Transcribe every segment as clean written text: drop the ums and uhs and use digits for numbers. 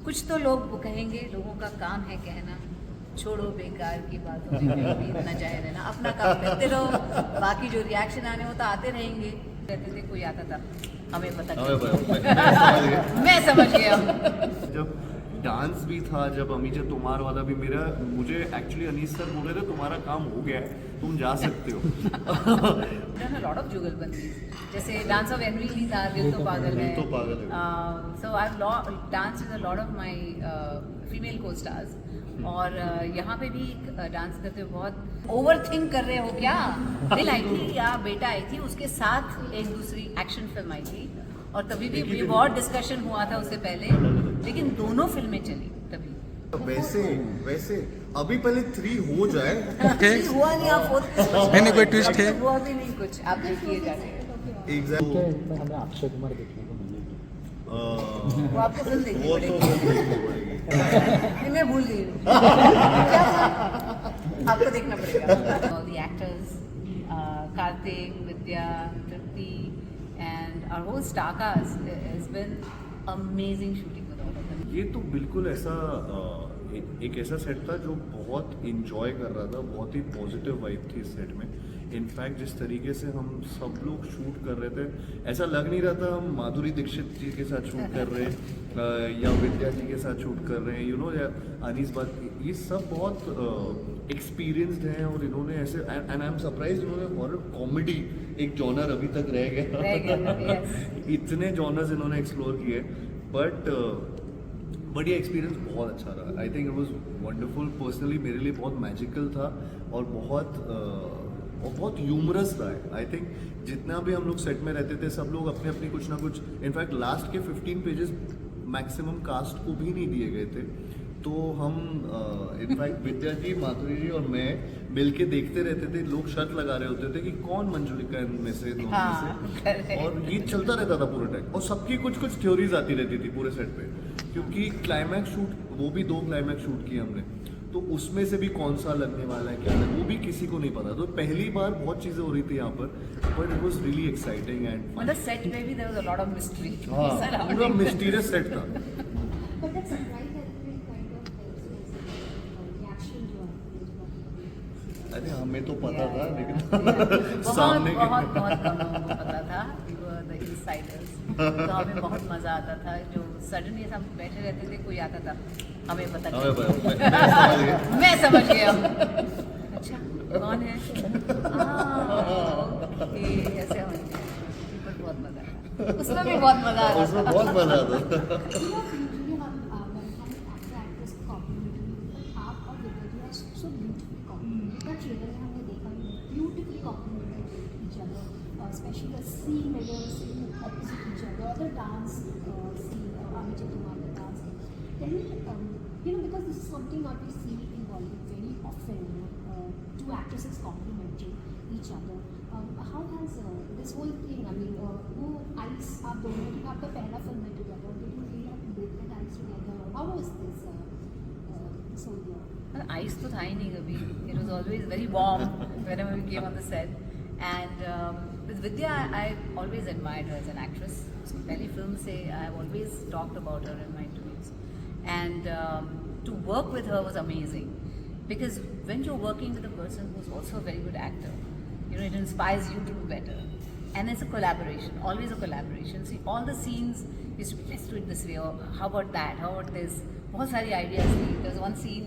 कुछ तो लोग वो कहेंगे, लोगों का काम है कहना, छोड़ो बेकार की बातों में भी इतना जाए रहना, अपना काम करते रहो, बाकी जो रिएक्शन आने वो तो आते रहेंगे। कहते थे कोई आता था, हमें पता मैं समझ गया। जब डांस भी था, जब अमीजे तुम्हार वाला भी मुझे एक्चुअली अनीस सर बोल रहे थे तुम्हारा काम हो गया है, तुम जा सकते हो। लॉट ऑफ जुगलबंदीज, जैसे डांस ऑफ एनवी था, दिल To Pagal Hai. So I dance with a lot of my female costars, और यहाँ पे भी डांस करते हुए बहुत ओवर थिंक कर रहे हो क्या। दिल आई थी या बेटा आई थी, उसके साथ एक दूसरी एक्शन फिल्म आई थी, और तभी भी बहुत डिस्कशन हुआ था उससे पहले, लेकिन दोनों फिल्में चली तभी। वैसे अभी पहले 3 हो जाए। हुआ नहीं, आप नहीं कोई ट्विस्ट है, हुआ भी नहीं कुछ, आप देखिए जाके। एग्जैक्ट हमें अक्षय कुमार देखने को मिलेगी। वो आपको फिल्म देखनी वो तो पड़ेगी। नहीं, मैं भूल गई हूँ। आपको देखना पड़ेगा। All the actors, Karthik, Vidya, Tripti, and our whole star cast has been amazing shooting with all of them. ये तो बिल्कुल ऐसा एक ऐसा सेट था जो बहुत इंजॉय कर रहा था, बहुत ही पॉजिटिव वाइब थी इस सेट में। इनफैक्ट जिस तरीके से हम सब लोग शूट कर रहे थे, ऐसा लग नहीं रहा था हम माधुरी दीक्षित जी के साथ शूट कर रहे हैं या विद्या जी के साथ शूट कर रहे हैं, यू नो, या अनीस बात, ये सब बहुत एक्सपीरियंस्ड हैं। और इन्होंने ऐसे, एंड आई एम सरप्राइज, इन्होंने हॉरर कॉमेडी एक जॉनर अभी तक रह गया। इतने जॉनर्स इन्होंने एक्सप्लोर किए, बट ये एक्सपीरियंस बहुत अच्छा रहा। I think it was wonderful. Personally मेरे लिए बहुत मैजिकल था और बहुत ह्यूमरस रहा है। आई थिंक जितना भी हम लोग सेट में रहते थे, सब लोग अपने अपनी कुछ ना कुछ, इनफैक्ट लास्ट के 15 पेजेस मैक्सिमम कास्ट को भी नहीं दिए गए थे, तो हम इनफैक्ट विद्या जी, माधुरी जी और मैं मिलके देखते रहते थे। लोग शर्त लगा रहे होते थे कि कौन मंजुलिका इनमें से, दोनों में से, और ये चलता रहता था पूरा टाइम। और सबकी कुछ कुछ थ्योरीज आती रहती थी पूरे सेट पे, क्योंकि क्लाइमैक्स शूट, वो भी 2 क्लाइमैक्स शूट किए हमने, तो उसमें से भी कौन सा लगने वाला है, क्या है, वो भी किसी को नहीं पता। तो पहली बार बहुत चीजें हो रही थी यहाँ पर, but it was really exciting and मतलब सेट में भी there was a lot of mystery. हाँ, पूरा मिस्टीरियस सेट था। But that surprise element kind of helps as reaction जो आपको। अरे हमें तो पता था, लेकिन बहुत सामने के बहुत बहुत कम लोगों को पता था, we were the insiders. तो हमें बहुत मजा आता था, जो सडनली हम बैठे रहते थे, कोई आता था, हमें पता चला। मैं समझ गया। अच्छा कौन है? ओके, ऐसे हो गया। पर बहुत मजा आया, उसमें भी बहुत मजा आता था। उसमें बहुत मजा आता था। Usually हम actor actress complementary, आप और विद्या जी are so beautifully complementary. That trailer में हमने देखा beautifully complemented each other, especially the scene where they were sitting opposite each other, or the dance scene, Amijit Kumar the dance. Then because this is something not we see in Bollywood very often, two actresses complementing each other. How has this whole thing, I mean, वो ice आप दोनों की आपका पहला film है together, did you really have to build that ice together? How was this whole year? Ice तो था ही नहीं कभी. It was always very warm whenever we came on the set. And with Vidya, I always admired her as an actress. उसकी पहली film से I have always talked about her in my interviews. And to work with her was amazing, because when you're working with a person who's also a very good actor, it inspires you to do better. And it's a collaboration, always a collaboration. See, all the scenes used to be, let's do it this way, or how about that, how about this. बहुत सारी ideas थी. There's one scene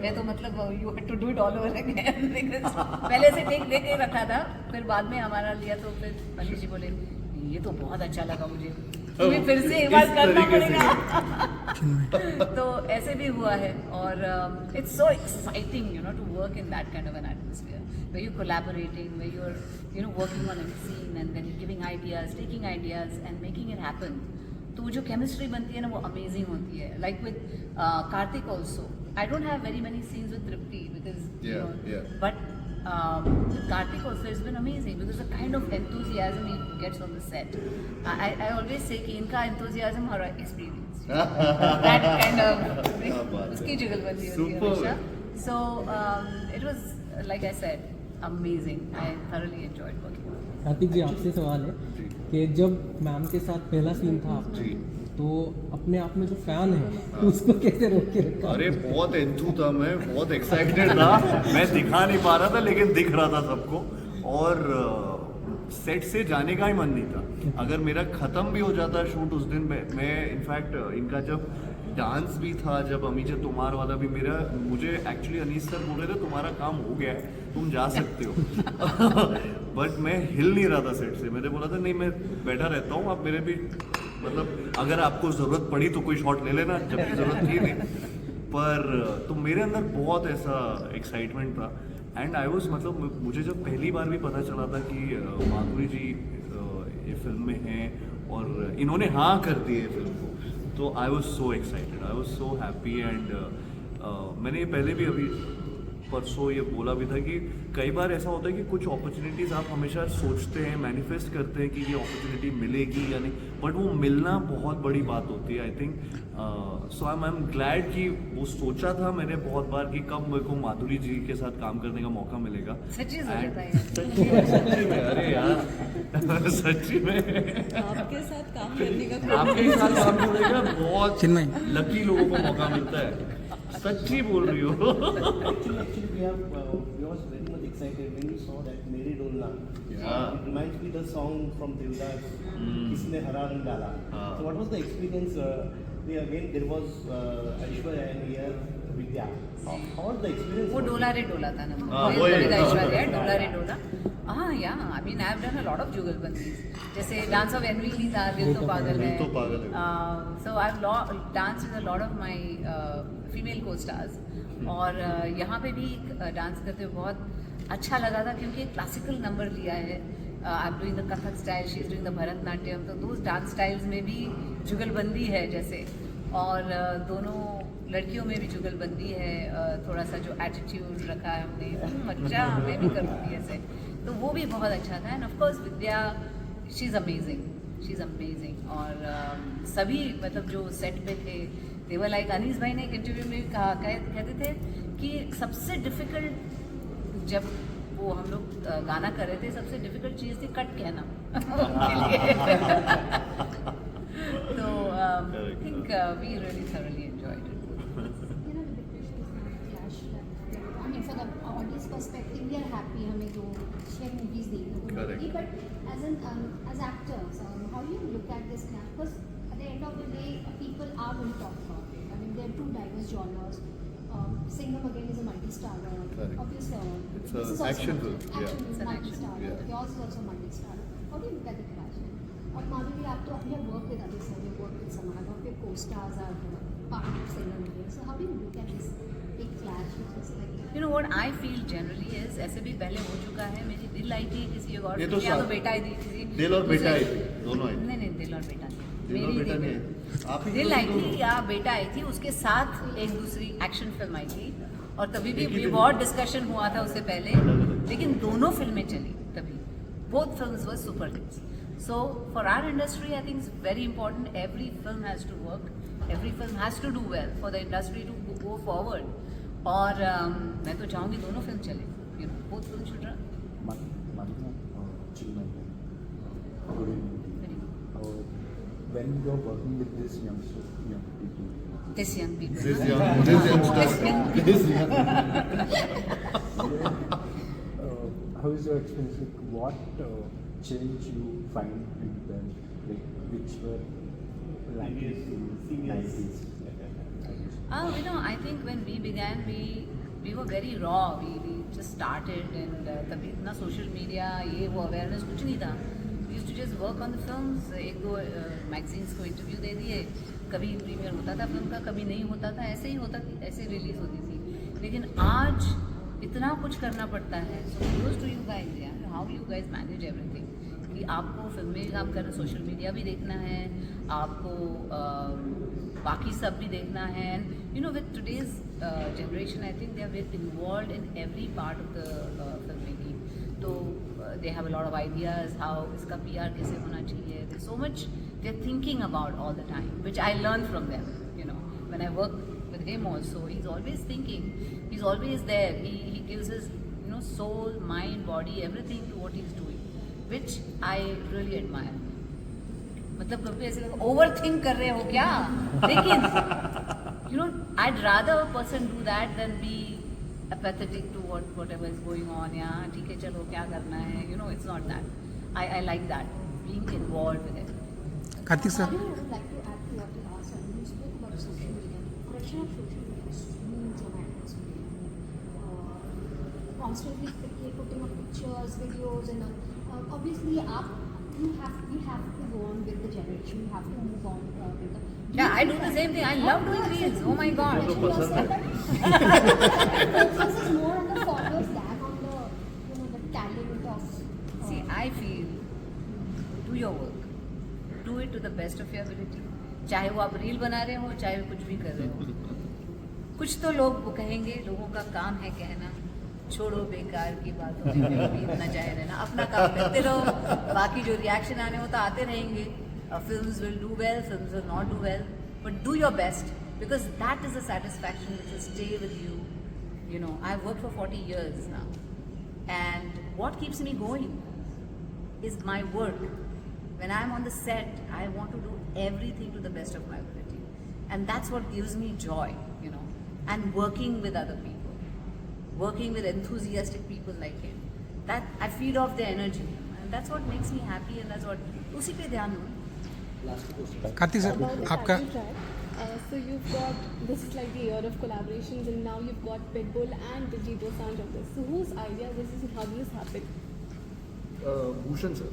where तो मतलब you had to do it all over again because पहले से take लेके रखा था, फिर बाद में हमारा लिया, तो फिर मनीष जी बोले ये तो बहुत अच्छा लगा मुझे, तुम्हें फिर से एक बार करना पड़ेगा। तो ऐसे भी हुआ है, और it's so exciting, to work in that kind of an atmosphere where you're collaborating, where you're working on a scene and then you're giving ideas, taking ideas and making it happen. तो वो जो chemistry बनती है ना, वो amazing होती है. Like with Karthik also, I don't have very many scenes with Tripti because but with Karthik also it's been amazing because the kind of enthusiasm he gets on the set. I always say कि इनका enthusiasm हमारा experience. That kind of उसकी जुगलबंदी होती है हमेशा. So it was, like I said, amazing. I thoroughly enjoyed working on it. Kartik जी, आपसे सवाल है कि जब मैम के साथ पहला सीन था जी, तो अपने आप में जो फैन है उसको कैसे रोक के रखा? अरे बहुत एंथू था मैं, बहुत एक्साइटेड था। मैं दिखा नहीं पा रहा था लेकिन दिख रहा था सबको, और सेट से जाने का ही मन नहीं था। अगर मेरा ख़त्म भी हो जाता शूट उस दिन में, मैं इनफैक्ट इनका जब डांस भी था, जब अमीचे तुम्हार वाला भी, मुझे एक्चुअली अनीस सर बोल रहे थे तुम्हारा काम हो गया है, तुम जा सकते हो। बट मैं हिल नहीं रहा था सेट से। मैंने बोला था नहीं मैं बैठा रहता हूँ, आप मेरे भी मतलब अगर आपको ज़रूरत पड़ी तो कोई शॉट ले लेना, जबकि ज़रूरत थी नहीं। पर तो मेरे अंदर बहुत ऐसा एक्साइटमेंट था। एंड आई वॉज मतलब मुझे जब पहली बार भी पता चला था कि माधुरी जी ये फिल्म में हैं और इन्होंने हाँ कर दी है फिल्म को, तो I was so excited, I was so happy. And मैंने पहले भी अभी परसों ये बोला भी था कि कई बार ऐसा होता है कि कुछ अपॉर्चुनिटीज़ आप हमेशा सोचते हैं, मैनिफेस्ट करते हैं कि ये अपॉर्चुनिटी मिलेगी या नहीं, बट वो मिलना बहुत बड़ी बात होती है। I think so I am glad कि वो सोचा था मैंने बहुत बार कि कब मेरे को माधुरी जी के साथ काम करने का मौका मिलेगा। सच्ची सोचा And- था ये। सच्ची में अरे यार सच्ची में आपके साथ काम करने का आपके साथ काम करने का बहुत चिन्मय। लकी लोगों को मौका मिलता है। सच्ची बोल रही हो। Actually, we was very much excited when we saw that Meri Dolna. Yeah. It reminds me the song from Devdas, Kisne Hara Rang Dala. हाँ. So what was the experience? Again, there was Aishwarya and here Vidya. How was the experience? वो डोला रे डोला था ना, हाँ, वही। ऐश्वर्या डोला रे डोला। हाँ या I mean I have done a lot of jugalbandis, जैसे डांस ऑफ एनवी ली था, दिल तो पागल है। दिल To Pagal Hai. So I have dance with a lot of my female costars, और यहाँ पे भी डांस करते हुए बहुत अच्छा लगा था क्योंकि एक क्लासिकल नंबर लिया है। I am doing the Kathak style, she is doing the Bharatanatyam, तो दो डांस स्टाइल्स में भी जुगलबंदी है जैसे, और दोनों लड़कियों में भी जुगलबंदी है। थोड़ा सा जो एटीट्यूड रखा है हमने, अच्छा मैं भी करूँगी ऐसे, तो वो भी बहुत अच्छा था। End of course Vidya, she is amazing, she is amazing. और सभी मतलब जो सेट पे थे, देवर लाइक अनीस भाई ने एक इंटरव्यू में कहा, कहते थे कि सबसे डिफ़िकल्ट जब वो हम लोग गाना कर रहे थे, सबसे डिफ़िकल्ट चीज़ थी कट कहना उनके लिए। तो I think we really thoroughly enjoyed it. You know, the big question is the clash that, I mean, for the audience perspective, we are happy हमें दो शेयर movies देखने को मिलेगी, but as actors, how do you look at this clash? Because at the end of the day, people are going to talk about it. I mean, there are two diverse genres. Singham again is a multi-starrer. Correct. Obviously, It's this a is also action film, Action yeah. film, It's an action, multi-starrer. yeah. Yours is also multi-starrer. How do you look at the clash? और माधुरी, आप तो अपने work with others, you work with Saman, और your co-stars are part of Singham again. So how do you look at this big clash, which is like? You know what I feel generally is, ऐसे भी पहले हो चुका है, मेरी दिल आई थी किसी और ये तो या तो साथ- बेटा आई थी किसी दिल और बेटा आई दूसरे- थी, दोनों आई थी। नहीं दिल और बेटा नहीं, दिल और मेरी बेटा दिल नहीं, आप ही दिल तो आई थी दोनों। या बेटा आई थी, उसके साथ एक दूसरी एक्शन फिल्म आई थी, और तभी भी एक ही दिन। बहुत डिस्कशन हुआ था उससे पहले, लेकिन दोनों फिल्में चली तभी, both films were super hits. So for our industry, I think it's very important. Every film has to work. Every film has to do well for the industry to go forward. और मैं तो चाहूँगी दोनों film चले. You know, both films should run. Chinmay, good evening. When you are working with these young people, This young people. This youngsters. This young how is your experience? Like, what change you find in them, like which were lacking in 90s? You know, I think when we began, we were very raw. We just started, and तभी इतना social media, ये वो awareness कुछ नहीं था. We used to just work on the films. एक दो magazines को interview दे दिए. कभी प्रीमियर होता था फिल्म का, कभी नहीं होता था, ऐसे ही होता थी, ऐसे रिलीज होती थी. लेकिन आज इतना कुछ करना पड़ता है. So kudos to you guys, yeah. How you guys manage everything. कि आपको फिल्म में काम करना, सोशल मीडिया भी देखना है, आपको बाकी सब भी देखना है. And you know with today's generation, I think they are very involve in every part of the film making. तो they have a lot of ideas, how इसका PR कैसे होना चाहिए. They so much they are thinking about all the time, which I learn from them. You know, when I work with him also, he's always thinking, he's always there, he gives his, you know, soul, mind, body, everything to what he's doing, which I really admire. मतलब कभी ऐसे over think कर रहे हो क्या? लेकिन you know, I'd rather a person do that than be apathetic to whatever is going on. Yeah, ठीक है, चलो क्या करना है? You know, it's not that. I like that, being involved with it. Kartik sir I would like to add to what you asked. You spoke about social media. Correction of social media means and actors. Constantly putting up pictures, videos, and obviously, you have to go on with the generation. You have to move on with the. Yeah, I do the same thing. I love doing reels. Oh my god. Focus is more on the followers than on the talent of. See, I feel do your work. Do it to the best of your ability. चाहे वो आप reel बना रहे हो, चाहे वो कुछ भी कर रहे हो. कुछ तो लोग वो कहेंगे, लोगों का काम है कहना. छोड़ो बेकार की बातों में कहीं भी न जाए रहना. अपना काम करते रहो. बाकी जो रिएक्शन आने वो तो आते रहेंगे. Films will do well, films will not do well, but do your best because that is a satisfaction which will stay with you. You know, I've worked for 40 years now, and what keeps me going is my work. When I'm on the set, I want to do everything to the best of my ability, and that's what gives me joy. You know, and working with other people, working with enthusiastic people like him, that I feed off their energy, and that's what makes me happy, and that's what उसी पे ध्यान दूँ. Kartik sir About the आपका title track, so you've got, this is like the year of collaborations, and now you've got Pitbull and Diljit Dosanjh on this. So whose idea was this and how did this happen? Bhushan sir.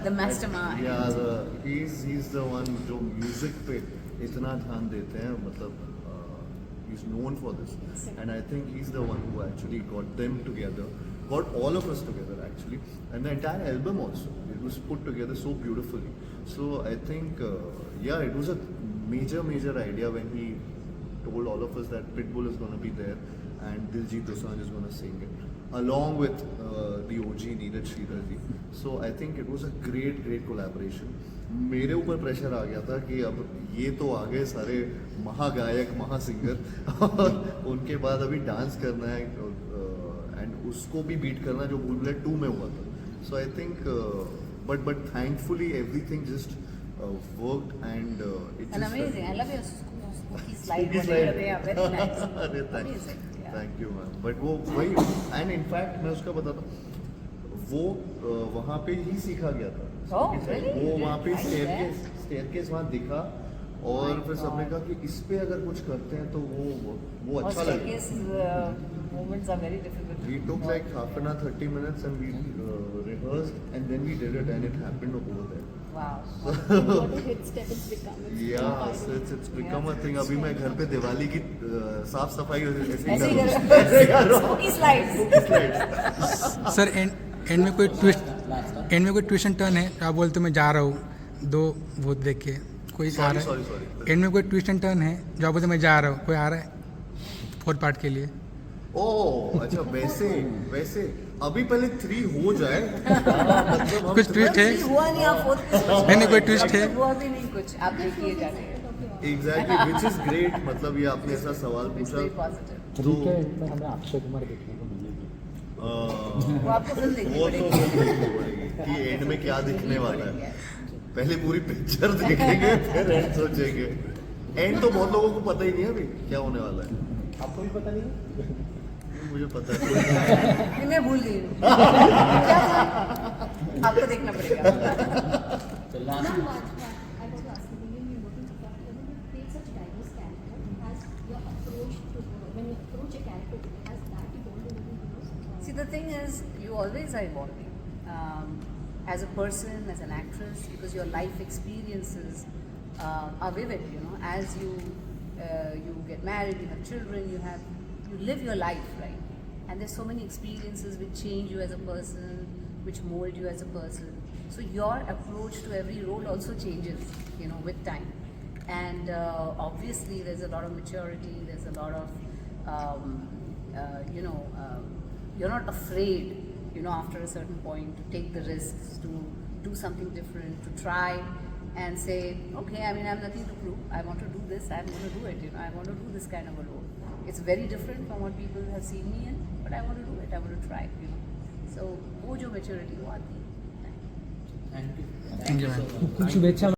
The mastermind. Yeah, he's the one जो music पे इतना ध्यान देते हैं, मतलब he's known for this, and I think he's the one who actually got them together, got all of us together actually, and the entire album also. It was put together so beautifully. So I think, yeah, it was a major idea when he told all of us that Pitbull is going to be there and Diljit Dosanjh is going to sing it, along with the OG Neeraj Sridhar ji. So I think it was a great collaboration. मेरे ऊपर pressure आ गया था कि अब ये तो आ गए सारे महागायक महासिंगर और उनके बाद अभी डांस करना है एंड उसको भी बीट करना जो भूल भुलैया 2 में हुआ था. So I think, but thankfully everything just worked and it And just amazing. I love your spooky slide. Spooky slide. Very nice. अरे Amazing. Yeah. Thank you ma'am. But वो वही एंड इनफैक्ट मैं उसका बताता हूँ, वो वहाँ पे ही सीखा गया था. Oh, really? वो वहाँ पे Right there. स्टेयरकेस वहाँ दिखा और My फिर सबने God. कहा कि इस पे अगर कुछ करते हैं तो वो Or अच्छा लगेगा. staircase movements are very difficult. We took like half an hour, 30 minutes and we rehearsed and then we did it and it happened over there. Wow. And what a hit step it's become. It's Yeah, viral. so it's become a thing. अभी मैं घर पे दिवाली की साफ सफाई ऐसे ही ऐसे ही कर कर ऐसे ही कर रहा हूँ. Spooky slides. सर एंड में कोई ट्विस्ट एंड टर्न है आप बोलते हो मैं जा रहा हूँ 2 भूत देख के कोई आ रहा Sorry. है एंड में कोई ट्विस्ट एंड टर्न है जो आप बोलते हो मैं जा रहा हूँ कोई आ रहा है 4th पार्ट के लिए. ओह अच्छा वैसे अभी पहले 3 हो जाए मतलब हम कुछ ट्विस्ट है हुआ नहीं आप fourth नहीं कोई ट्विस्ट है हुआ भी नहीं कुछ आप देखिए जाके. Exactly which is great. मतलब ये आपने ऐसा सवाल It's पूछा very positive. थ्री के एंड में हमें अक्षय कुमार देखने को मिलेगी. वो आपको फिल्म देखनी वो तो पड़ेगी. देखनी पड़ेगी कि एंड में क्या दिखने वाला है. पहले पूरी पिक्चर देखेंगे फिर एंड सोचेंगे. एंड तो बहुत लोगों को पता ही नहीं है अभी क्या होने वाला है. आपको भी पता नहीं है? मुझे पता है. मैं भूल गई हूँ. क्या था? आपको देखना पड़ेगा. Now, what I was asking, when you're working with Dr. when you create such a diverse character, has your approach to when you approach a character, has that evolved over the years? See, the thing is, you always are evolving as a person, as an actress, because your life experiences are vivid. You know, as you get married, you have children, you live your life, right? And there's so many experiences which change you as a person, which mold you as a person. So your approach to every role also changes, you know, with time. And obviously, there's a lot of maturity. There's a lot of, you're not afraid, you know, after a certain point to take the risks, to do something different, to try and say, okay, I mean, I have nothing to prove. I want to do this. I'm going to do it. You know, I want to do this kind of a role. It's very different from what people have seen me in, but I want to do it. I want to try. You know, so वो जो maturity वो आती है. Thank you ma'am खूप खूप शुभेच्छा